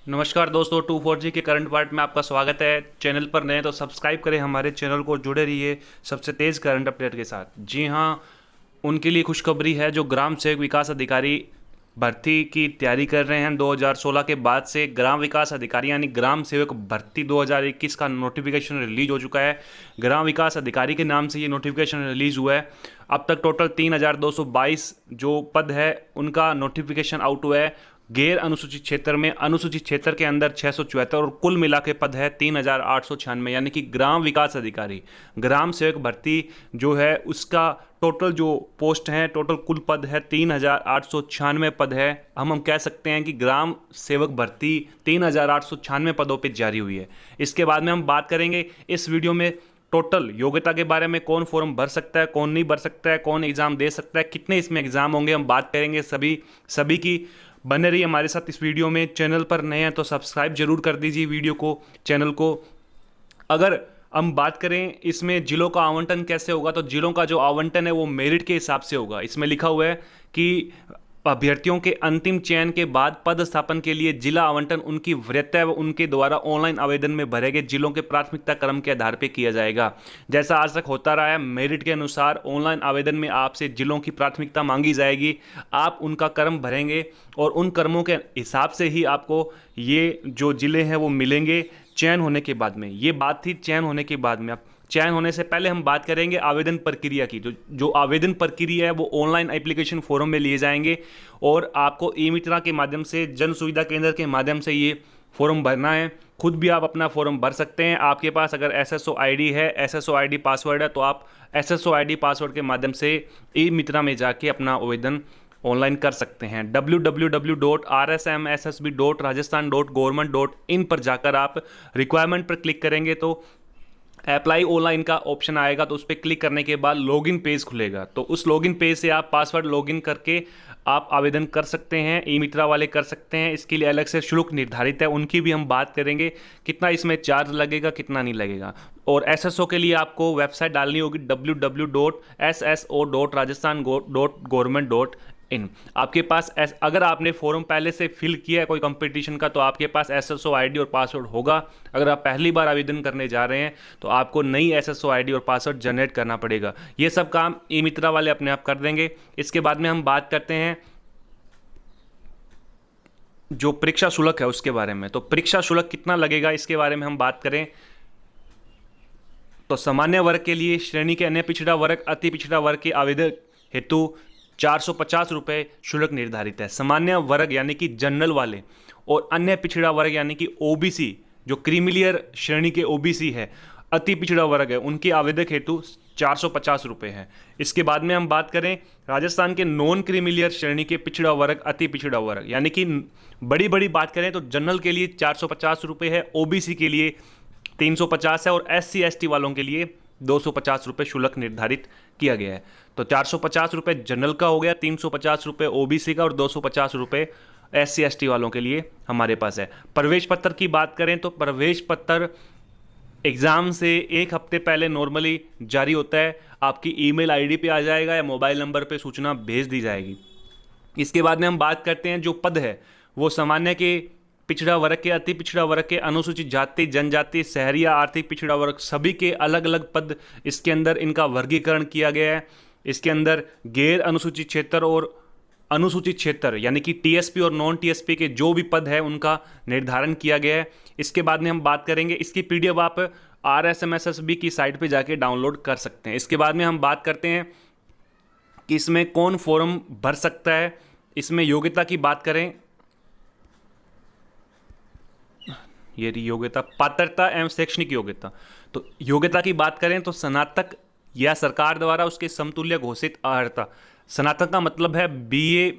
नमस्कार दोस्तों, 24G के करंट पार्ट में आपका स्वागत है। चैनल पर नए तो सब्सक्राइब करें हमारे चैनल को, जुड़े रहिए सबसे तेज़ करंट अपडेट के साथ। जी हाँ, उनके लिए खुशखबरी है जो ग्राम सेवक विकास अधिकारी भर्ती की तैयारी कर रहे हैं। 2016 के बाद से ग्राम विकास अधिकारी यानी ग्राम सेवक भर्ती 2021 का नोटिफिकेशन रिलीज हो चुका है। ग्राम विकास अधिकारी के नाम से ये नोटिफिकेशन रिलीज हुआ है। अब तक टोटल 3222 जो पद है उनका नोटिफिकेशन आउट हुआ है। गैर अनुसूचित क्षेत्र में अनुसूचित क्षेत्र के अंदर 674 और कुल मिला के पद है 3896, यानी कि ग्राम विकास अधिकारी ग्राम सेवक भर्ती जो है उसका टोटल जो पोस्ट हैं, टोटल कुल पद है 3896 पद है। हम कह सकते हैं कि ग्राम सेवक भर्ती 3896 पदों पर जारी हुई है। इसके बाद में हम बात करेंगे इस वीडियो में टोटल योग्यता के बारे में, कौन फॉर्म भर सकता है, कौन नहीं भर सकता है, कौन एग्जाम दे सकता है, कितने इसमें एग्जाम होंगे, हम बात करेंगे सभी की। बने रहिए हमारे साथ इस वीडियो में। चैनल पर नए हैं तो सब्सक्राइब जरूर कर दीजिए वीडियो को, चैनल को। अगर हम बात करें इसमें जिलों का आवंटन कैसे होगा, तो जिलों का जो आवंटन है वो मेरिट के हिसाब से होगा। इसमें लिखा हुआ है कि अभ्यर्थियों के अंतिम चयन के बाद पद स्थापन के लिए जिला आवंटन उनकी वरीयता व उनके द्वारा ऑनलाइन आवेदन में भरे गए जिलों के प्राथमिकता क्रम के आधार पर किया जाएगा। जैसा आज तक होता रहा है, मेरिट के अनुसार ऑनलाइन आवेदन में आपसे जिलों की प्राथमिकता मांगी जाएगी। आप उनका क्रम भरेंगे और उन क्रमों के हिसाब से ही आपको ये जो जिले हैं वो मिलेंगे चयन होने के बाद में। ये बात थी चयन होने के बाद में। अब चयन होने से पहले हम बात करेंगे आवेदन प्रक्रिया की। जो आवेदन प्रक्रिया है वो ऑनलाइन एप्लीकेशन फॉर्म में लिए जाएंगे और आपको ई मित्रा के माध्यम से, जन सुविधा केंद्र के माध्यम से ये फॉर्म भरना है। खुद भी आप अपना फॉर्म भर सकते हैं। आपके पास अगर एसएसओ आईडी है, एसएसओ आईडी पासवर्ड है, तो आप एसएसओ आईडी पासवर्ड के माध्यम से ई मित्रा में जाके अपना आवेदन ऑनलाइन कर सकते हैं। www.rsmssb.rajasthan.government.in पर जाकर आप रिक्वायरमेंट पर क्लिक करेंगे तो अप्लाई ऑनलाइन का ऑप्शन आएगा, तो उस पर क्लिक करने के बाद लॉगिन पेज खुलेगा। तो उस लॉगिन पेज से आप पासवर्ड लॉगिन करके आप आवेदन कर सकते हैं। ई मित्रा वाले कर सकते हैं। इसके लिए अलग से शुल्क निर्धारित है, उनकी भी हम बात करेंगे, कितना इसमें चार्ज लगेगा, कितना नहीं लगेगा। और एसएसओ के लिए आपको वेबसाइट डालनी होगी www.sso.rajasthan.government.in। आपके पास अगर आपने फॉर्म पहले से फिल किया है कोई कंपटीशन का, तो आपके पास एसएसओ आईडी और पासवर्ड होगा। अगर आप पहली बार आवेदन करने जा रहे हैं तो आपको नई एसएसओ आईडी और पासवर्ड जनरेट करना पड़ेगा। ये सब काम ई मित्रा वाले अपने आप कर देंगे। इसके बाद में हम बात करते हैं जो परीक्षा शुल्क है उसके बारे में। तो परीक्षा शुल्क कितना लगेगा इसके बारे में हम बात करें तो सामान्य वर्ग के लिए, श्रेणी के अन्य पिछड़ा वर्ग, अति पिछड़ा वर्ग के आवेदन हेतु 450 रुपये शुल्क निर्धारित है। सामान्य वर्ग यानी कि जनरल वाले और अन्य पिछड़ा वर्ग यानी कि ओबीसी, जो क्रीमिलियर श्रेणी के ओबीसी है, अति पिछड़ा वर्ग है, उनके आवेदक हेतु 450 रुपये है। इसके बाद में हम बात करें राजस्थान के नॉन क्रीमिलियर श्रेणी के पिछड़ा वर्ग, अति पिछड़ा वर्ग यानी कि बड़ी बात करें तो जनरल के लिए 450 रुपये है, ओबीसी के लिए 350 है और SC ST वालों के लिए 250 रुपये शुल्क निर्धारित किया गया है। तो 450 रुपये जनरल का हो गया, 350 रुपये ओबीसी का और 250 रुपये SC ST वालों के लिए हमारे पास है। प्रवेश पत्र की बात करें तो प्रवेश पत्र एग्ज़ाम से एक हफ्ते पहले नॉर्मली जारी होता है। आपकी ईमेल आईडी पे आ जाएगा या मोबाइल नंबर पे सूचना भेज दी जाएगी। इसके बाद में हम बात करते हैं जो पद है वो सामान्य के, पिछड़ा वर्ग के, अति पिछड़ा वर्ग के, अनुसूचित जाति जनजाति, शहरी या आर्थिक पिछड़ा वर्ग, सभी के अलग अलग पद इसके अंदर इनका वर्गीकरण किया गया है। इसके अंदर गैर अनुसूचित क्षेत्र और अनुसूचित क्षेत्र यानी कि टीएसपी और नॉन टीएसपी के जो भी पद है उनका निर्धारण किया गया है। इसके बाद में हम बात करेंगे, इसकी पीडीएफ आप RSMSSB की साइट पे जाके डाउनलोड कर सकते हैं। इसके बाद में हम बात करते हैं कि इसमें कौन फॉर्म भर सकता है। इसमें योग्यता की बात करें, ये योग्यता, पात्रता एवं शैक्षणिक योग्यता। तो योग्यता की बात करें तो स्नातक या सरकार द्वारा उसके समतुल्य घोषित अर्हता। स्नातक का मतलब है BA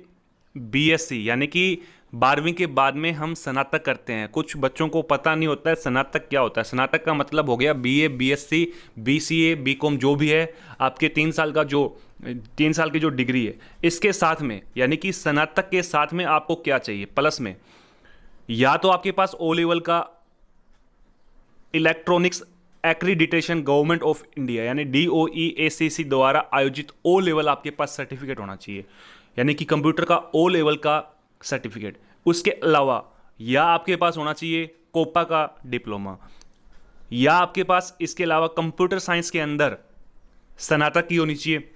BSc, यानी कि 12वीं के बाद में हम स्नातक करते हैं। कुछ बच्चों को पता नहीं होता है स्नातक क्या होता है। स्नातक का मतलब हो गया BA BSc BCA BCom जो भी है, आपके 3 साल की जो डिग्री है इसके साथ में, यानी कि स्नातक के साथ में आपको क्या चाहिए प्लस में, या तो आपके पास O लेवल का electronics accreditation government of India यानी DOE-ACC द्वारा आयोजित O लेवल आपके पास सर्टिफिकेट होना चाहिए, यानी कि कंप्यूटर का O लेवल का सर्टिफिकेट। उसके अलावा या आपके पास होना चाहिए कोपा का डिप्लोमा, या आपके पास इसके अलावा कंप्यूटर साइंस के अंदर स्नातक की होनी चाहिए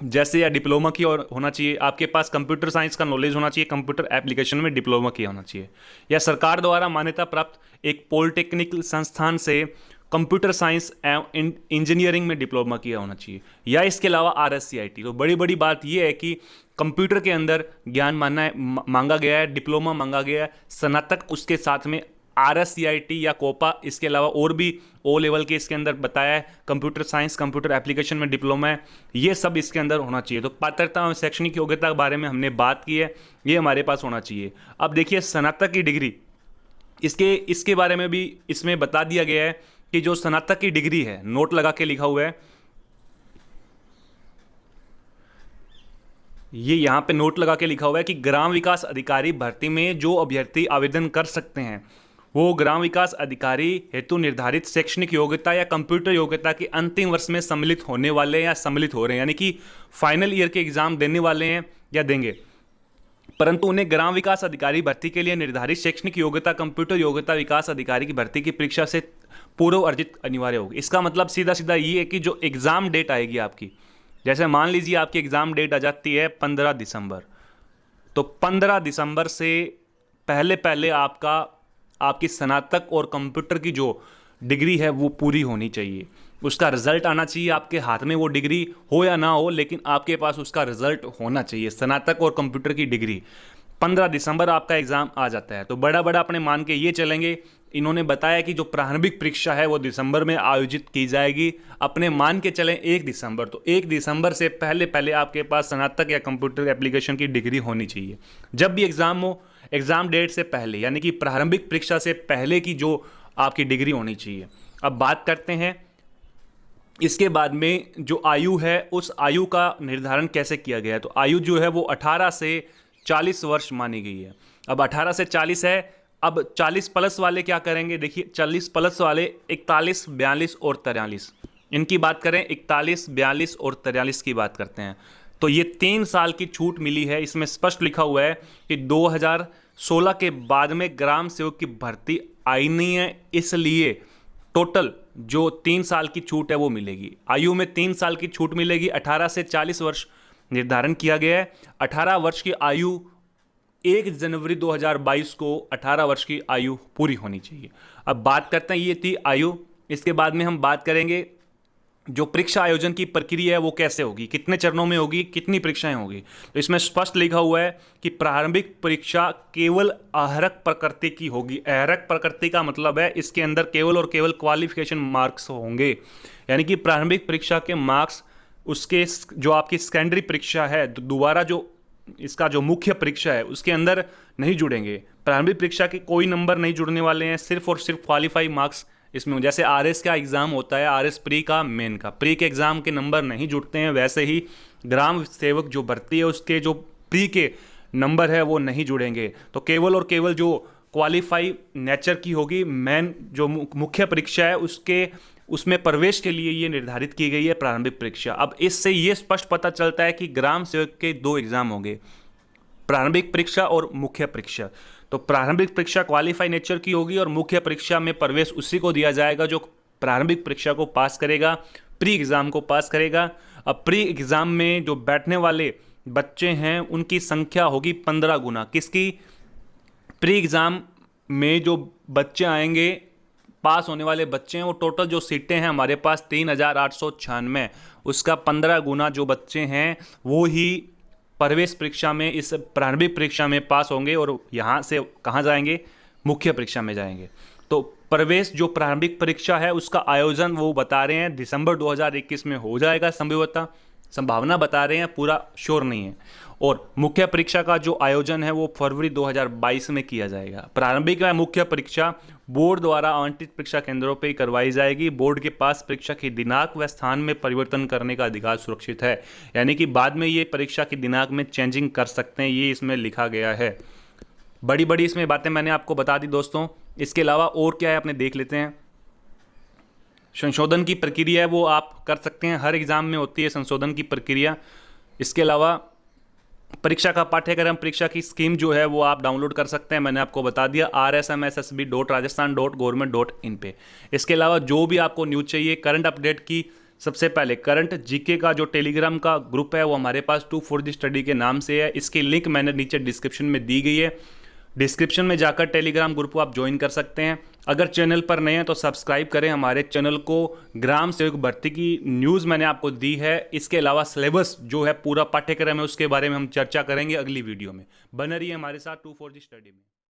जैसे, या डिप्लोमा की और होना चाहिए। आपके पास कंप्यूटर साइंस का नॉलेज होना चाहिए, कंप्यूटर एप्लीकेशन में डिप्लोमा किया होना चाहिए, या सरकार द्वारा मान्यता प्राप्त एक पॉलिटेक्निकल संस्थान से कंप्यूटर साइंस एवं इंजीनियरिंग में डिप्लोमा किया होना चाहिए, या इसके अलावा RSCIT। तो बड़ी बड़ी बात यह है कि कंप्यूटर के अंदर ज्ञान मांगा गया है, डिप्लोमा मांगा गया है, स्नातक उसके साथ में RSCIT या कोपा, इसके अलावा और भी O लेवल के इसके अंदर बताया है, कंप्यूटर साइंस कंप्यूटर एप्लीकेशन में डिप्लोमा है, ये सब इसके अंदर होना चाहिए। तो पात्रता और शैक्षणिक योग्यता के बारे में हमने बात की है, ये हमारे पास होना चाहिए। अब देखिए स्नातक की डिग्री, इसके बारे में भी इसमें बता दिया गया है कि जो स्नातक की डिग्री है, नोट लगा के लिखा हुआ है, ये यहां पे नोट लगा के लिखा हुआ है कि ग्राम विकास अधिकारी भर्ती में जो अभ्यर्थी आवेदन कर सकते हैं वो ग्राम विकास अधिकारी हेतु निर्धारित शैक्षणिक योग्यता या कंप्यूटर योग्यता के अंतिम वर्ष में सम्मिलित होने वाले हैं या सम्मिलित हो रहे हैं, यानी कि फाइनल ईयर के एग्जाम देने वाले हैं या देंगे, परंतु उन्हें ग्राम विकास अधिकारी भर्ती के लिए निर्धारित शैक्षणिक योग्यता कंप्यूटर योग्यता विकास अधिकारी की भर्ती की परीक्षा से पूर्व अर्जित अनिवार्य होगी। इसका मतलब सीधा सीधा ये है कि जो एग्जाम डेट आएगी आपकी, जैसे मान लीजिए आपकी एग्जाम डेट आ जाती है 15 दिसंबर, तो 15 दिसंबर से पहले पहले आपकी स्नातक और कंप्यूटर की जो डिग्री है वो पूरी होनी चाहिए, उसका रिजल्ट आना चाहिए आपके हाथ में, वो डिग्री हो या ना हो लेकिन आपके पास उसका रिजल्ट होना चाहिए। स्नातक और कंप्यूटर की डिग्री 15 दिसंबर आपका एग्जाम आ जाता है। तो बड़ा बड़ा अपने मान के ये चलेंगे, इन्होंने बताया कि जो प्रारंभिक परीक्षा है वो दिसंबर में आयोजित की जाएगी, अपने मान के चलें 1 दिसंबर, तो 1 दिसंबर से पहले पहले आपके पास स्नातक या कंप्यूटर एप्लीकेशन की डिग्री होनी चाहिए। जब भी एग्जाम हो, एग्जाम डेट से पहले, यानी कि प्रारंभिक परीक्षा से पहले की जो आपकी डिग्री होनी चाहिए। अब बात करते हैं इसके बाद में जो आयु है, उस आयु का निर्धारण कैसे किया गया है। तो आयु जो है वो 18 से 40 वर्ष मानी गई है। अब 18 से 40 है, अब 40 प्लस वाले क्या करेंगे, देखिए 40 प्लस वाले 41, 42 और 43, इनकी बात करें 41, 42 और 43 की बात करते हैं, तो ये 3 साल की छूट मिली है। इसमें स्पष्ट लिखा हुआ है कि 2016 के बाद में ग्राम सेवक की भर्ती आई नहीं है, इसलिए टोटल जो 3 साल की छूट है वो मिलेगी। आयु में 3 साल की छूट मिलेगी। 18 से 40 वर्ष निर्धारण किया गया है। 18 वर्ष की आयु 1 जनवरी 2022 को 18 वर्ष की आयु पूरी होनी चाहिए। अब बात करते हैं, ये थी आयु। इसके बाद में हम बात करेंगे जो परीक्षा आयोजन की प्रक्रिया है वो कैसे होगी, कितने चरणों में होगी, कितनी परीक्षाएं होगी। तो इसमें स्पष्ट लिखा हुआ है कि प्रारंभिक परीक्षा केवल अहरक प्रकृति की होगी। अहरक प्रकृति का मतलब है इसके अंदर केवल और केवल क्वालिफिकेशन मार्क्स होंगे, यानी कि प्रारंभिक परीक्षा के मार्क्स उसके जो आपकी सेकेंडरी परीक्षा है, दोबारा जो इसका जो मुख्य परीक्षा है उसके अंदर नहीं जुड़ेंगे। प्रारंभिक परीक्षा के कोई नंबर नहीं जुड़ने वाले हैं, सिर्फ और सिर्फ क्वालिफाई मार्क्स इसमें। जैसे RS का एग्जाम होता है, RS प्री का, मेन का, प्री के एग्जाम के नंबर नहीं जुड़ते हैं, वैसे ही ग्राम सेवक जो भर्ती है उसके जो प्री के नंबर है वो नहीं जुड़ेंगे। तो केवल और केवल जो क्वालिफाई नेचर की होगी, मेन जो मुख्य परीक्षा है उसमें प्रवेश के लिए ये निर्धारित की गई है प्रारंभिक परीक्षा। अब इससे ये स्पष्ट पता चलता है कि ग्राम सेवक के 2 एग्जाम होंगे, प्रारंभिक परीक्षा और मुख्य परीक्षा। तो प्रारंभिक परीक्षा क्वालिफाई नेचर की होगी और मुख्य परीक्षा में प्रवेश उसी को दिया जाएगा जो प्रारंभिक परीक्षा को पास करेगा, प्री एग्जाम को पास करेगा। अब प्री एग्जाम में जो बैठने वाले बच्चे हैं उनकी संख्या होगी 15 गुना। किसकी? प्री एग्जाम में जो बच्चे आएंगे, पास होने वाले बच्चे हैं, वो टोटल जो सीटें हैं हमारे पास 3896, उसका 15 गुना जो बच्चे हैं वो ही प्रवेश परीक्षा में, इस प्रारंभिक परीक्षा में पास होंगे और यहाँ से कहाँ जाएंगे, मुख्य परीक्षा में जाएंगे। तो प्रवेश जो प्रारंभिक परीक्षा है उसका आयोजन वो बता रहे हैं दिसंबर 2021 में हो जाएगा, संभवतः, संभावना बता रहे हैं, पूरा श्योर नहीं है। और मुख्य परीक्षा का जो आयोजन है वो फरवरी 2022 में किया जाएगा। प्रारंभिक व मुख्य परीक्षा बोर्ड द्वारा आवंटित परीक्षा केंद्रों पर ही करवाई जाएगी। बोर्ड के पास परीक्षा की दिनांक व स्थान में परिवर्तन करने का अधिकार सुरक्षित है, यानी कि बाद में ये परीक्षा की दिनांक में चेंजिंग कर सकते हैं, ये इसमें लिखा गया है। बड़ी बड़ी इसमें बातें मैंने आपको बता दी दोस्तों। इसके अलावा और क्या है अपने देख लेते हैं। संशोधन की प्रक्रिया है वो आप कर सकते हैं, हर एग्जाम में होती है संशोधन की प्रक्रिया। इसके अलावा परीक्षा का पाठ्यक्रम, परीक्षा की स्कीम जो है वो आप डाउनलोड कर सकते हैं। मैंने आपको बता दिया rsmssb.rajasthan.government.in पे। इसके अलावा जो भी आपको न्यूज़ चाहिए करंट अपडेट की, सबसे पहले करंट जीके का जो टेलीग्राम का ग्रुप है वो हमारे पास 2-4G स्टडी के नाम से है। इसकी लिंक मैंने नीचे डिस्क्रिप्शन में दी गई है। डिस्क्रिप्शन में जाकर टेलीग्राम ग्रुप को आप ज्वाइन कर सकते हैं। अगर चैनल पर नए हैं तो सब्सक्राइब करें हमारे चैनल को। ग्राम सेवक भर्ती की न्यूज़ मैंने आपको दी है। इसके अलावा सिलेबस जो है पूरा पाठ्यक्रम है उसके बारे में हम चर्चा करेंगे अगली वीडियो में। बने रहिए हमारे साथ 2-4G स्टडी में।